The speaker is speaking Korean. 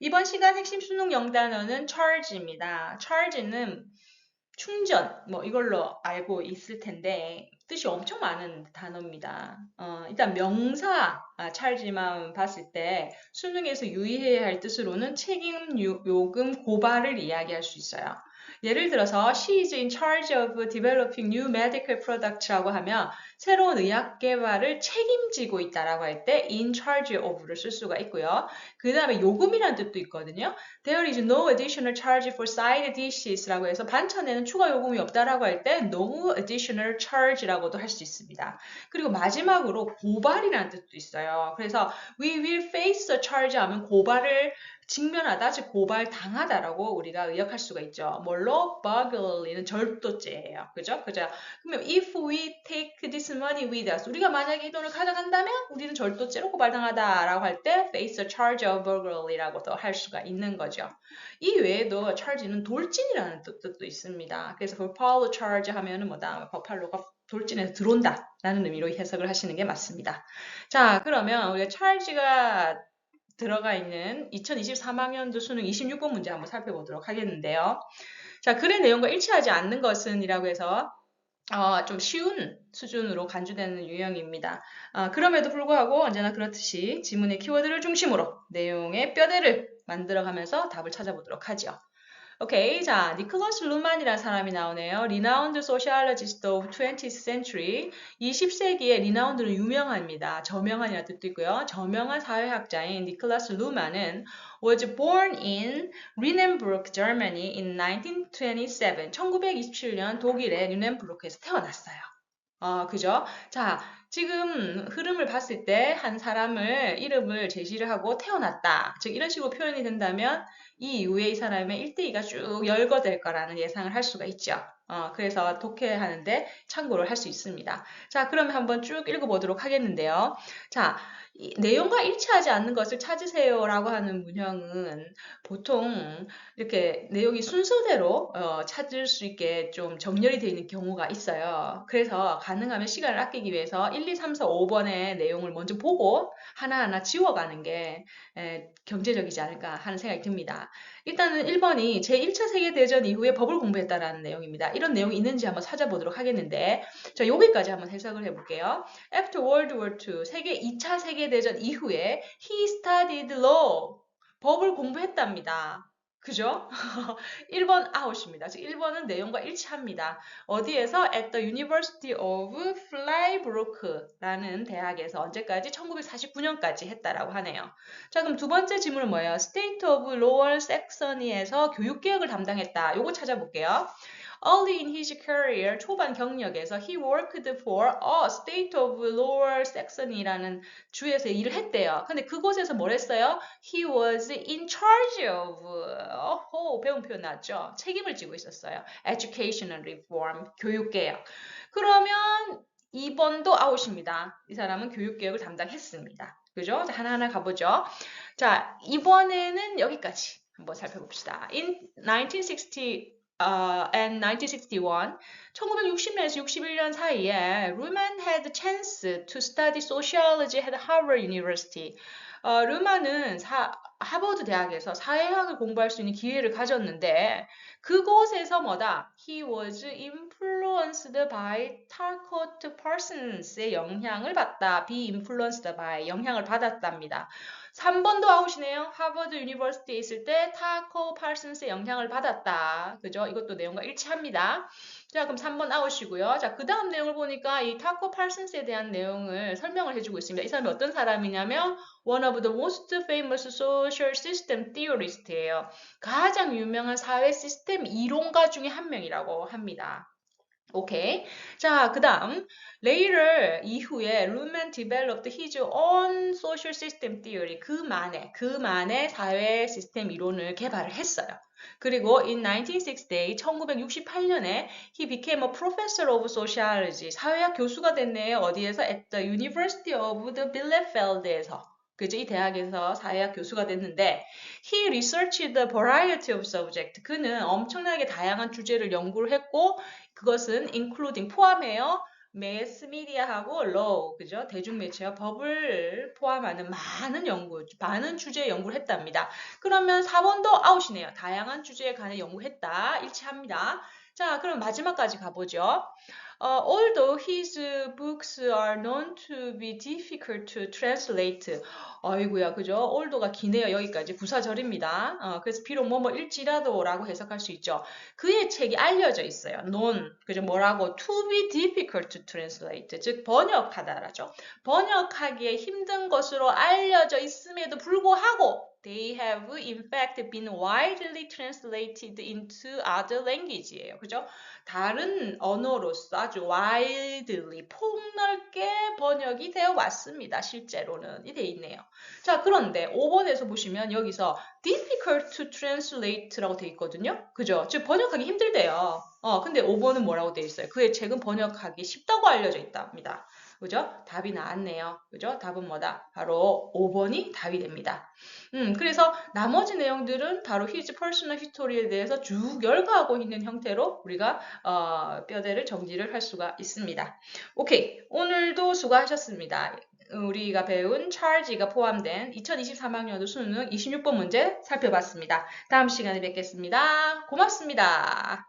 이번 시간 핵심 수능 영단어는 charge입니다. charge는 충전, 뭐 이걸로 알고 있을 텐데 뜻이 엄청 많은 단어입니다. 일단 명사 charge만 봤을 때 수능에서 유의해야 할 뜻으로는 책임, 요금, 고발을 이야기할 수 있어요. 예를 들어서 she is in charge of developing new medical products라고 하면 새로운 의학 개발을 책임지고 있다라고 할 때 in charge of를 쓸 수가 있고요. 그 다음에 요금이라는 뜻도 있거든요. There is no additional charge for side dishes라고 해서 반찬에는 추가 요금이 없다라고 할 때 no additional charge라고도 할 수 있습니다. 그리고 마지막으로 고발이라는 뜻도 있어요. 그래서 we will face a charge 하면 고발을 직면하다, 즉 고발 당하다라고 우리가 의역할 수가 있죠. 뭘로? burglary는 절도죄예요. 그죠? 그죠? 그러면 if we take this money with us, 우리가 만약에 이 돈을 가져간다면 우리는 절도죄로 고발당하다라고 할 때 face a charge of burglary라고도 할 수가 있는 거죠. 이 외에도 charge는 돌진이라는 뜻도 있습니다. 그래서 버팔로 charge 하면은 뭐다? 버팔로가 돌진해서 들어온다 라는 의미로 해석을 하시는 게 맞습니다. 자, 그러면 우리가 charge가 들어가 있는 2023학년도 수능 26번 문제 한번 살펴보도록 하겠는데요. 자, 글의 내용과 일치하지 않는 것은 이라고 해서 좀 쉬운 수준으로 간주되는 유형입니다. 그럼에도 불구하고 언제나 그렇듯이 지문의 키워드를 중심으로 내용의 뼈대를 만들어가면서 답을 찾아보도록 하죠. 오케이, 자, 니콜라스 루만이라는 사람이 나오네요. Renowned sociologist of 20th century. 20세기에 리나운드는 유명합니다. 저명한이라는 뜻도 있고요. 저명한 사회학자인 니콜라스 루만은 was born in Lüneburg, Germany in 1927. 1927년 독일의 류넨부르크에서 태어났어요. 그죠? 자, 지금 흐름을 봤을 때 한 사람을 이름을 제시를 하고 태어났다. 즉 이런 식으로 표현이 된다면 이 이후에 이 사람의 일대기가 쭉 열거될 거라는 예상을 할 수가 있죠. 그래서 독해하는데 참고를 할 수 있습니다. 자, 그러면 한번 쭉 읽어보도록 하겠는데요. 자, 내용과 일치하지 않는 것을 찾으세요라고 하는 문형은 보통 이렇게 내용이 순서대로 찾을 수 있게 좀 정렬이 되어 있는 경우가 있어요. 그래서 가능하면 시간을 아끼기 위해서 1, 2, 3, 4, 5번의 내용을 먼저 보고 하나하나 지워가는 게 경제적이지 않을까 하는 생각이 듭니다. 일단은 1번이 제1차 세계대전 이후에 법을 공부했다라는 내용입니다. 이런 내용이 있는지 한번 찾아보도록 하겠는데 자, 여기까지 한번 해석을 해볼게요. After World War II, 2차 세계대전 이후에 he studied law. 법을 공부했답니다. 그죠? 1번 아웃입니다. 즉 1번은 내용과 일치합니다. 어디에서? At the University of Freiburg라는 대학에서 언제까지? 1949년까지 했다라고 하네요. 자, 그럼 두 번째 질문은 뭐예요? State of Lower Saxony에서 교육개혁을 담당했다. 요거 찾아볼게요. Early in his career, 초반 경력에서 he worked for a state of Lower Saxony라는 주에서 일을 했대요. 근데 그곳에서 뭘 했어요? He was in charge of, 배운 표현 나왔죠? 책임을 지고 있었어요. Educational reform, 교육개혁. 그러면 2번도 아웃입니다. 이 사람은 교육개혁을 담당했습니다. 그죠? 자, 하나하나 가보죠. 자, 이번에는 여기까지 한번 살펴봅시다. In 1960 and 1961, 1960년에서 61년 사이에 루만 had chance to study sociology at Harvard University. 루만은 하버드 대학에서 사회학을 공부할 수 있는 기회를 가졌는데 그곳에서 뭐다? He was influenced by Talcott Parsons의 영향을 받다. Be influenced by 영향을 받았답니다. 3번도 아웃이네요. 하버드 유니버시티에 있을 때 타코 팔슨스의 영향을 받았다. 그죠? 이것도 내용과 일치합니다. 자, 그럼 3번 아웃이고요. 자, 그 다음 내용을 보니까 이 타코 팔슨스에 대한 내용을 설명을 해주고 있습니다. 이 사람이 어떤 사람이냐면 one of the most famous social system theorist예요. 가장 유명한 사회 시스템 이론가 중에 한 명이라고 합니다. 오케이. 자, 그 다음 later 이후에 루만 developed his own social system theory. 그만의 사회 시스템 이론을 개발을 했어요. 그리고 in 1960, 1968년에 he became a professor of sociology. 사회학 교수가 됐네요. 어디에서? At the University of the Bielefeld에서. 그죠? 이 대학에서 사회학 교수가 됐는데 he researched a variety of subjects. 그는 엄청나게 다양한 주제를 연구를 했고 그것은 including 포함해요. 매스미디어하고 law, 그죠? 대중매체와 법을 포함하는 많은 주제의 연구를 했답니다. 그러면 4번도 아웃이네요. 다양한 주제에 관해 연구했다. 일치합니다. 자, 그럼 마지막까지 가보죠. Although his books are known to be difficult to translate. 아이고야, 그죠? old가 기네요. 여기까지 부사절입니다. 그래서 비록 일지라도라고 해석할 수 있죠. 그의 책이 알려져 있어요. known, 그죠? 뭐라고? to be difficult to translate. 즉, 번역하다라죠. 번역하기에 힘든 것으로 알려져 있음에도 불구하고 they have in fact been widely translated into other language예요. 그죠? 다른 언어로서 아주 widely, 폭넓게 번역이 되어 왔습니다. 실제로는 이 돼 있네요. 자, 그런데 5번에서 보시면 여기서 difficult to translate라고 돼 있거든요. 그죠? 즉 번역하기 힘들대요. 근데 5번은 뭐라고 돼 있어요? 그의 책은 번역하기 쉽다고 알려져 있답니다. 그죠? 답이 나왔네요. 그죠? 답은 뭐다? 바로 5번이 답이 됩니다. 그래서 나머지 내용들은 바로 his personal history에 대해서 쭉 열거하고 있는 형태로 우리가 뼈대를 정리를 할 수가 있습니다. 오케이, 오늘도 수고하셨습니다. 우리가 배운 찰지가 포함된 2023학년도 수능 26번 문제 살펴봤습니다. 다음 시간에 뵙겠습니다. 고맙습니다.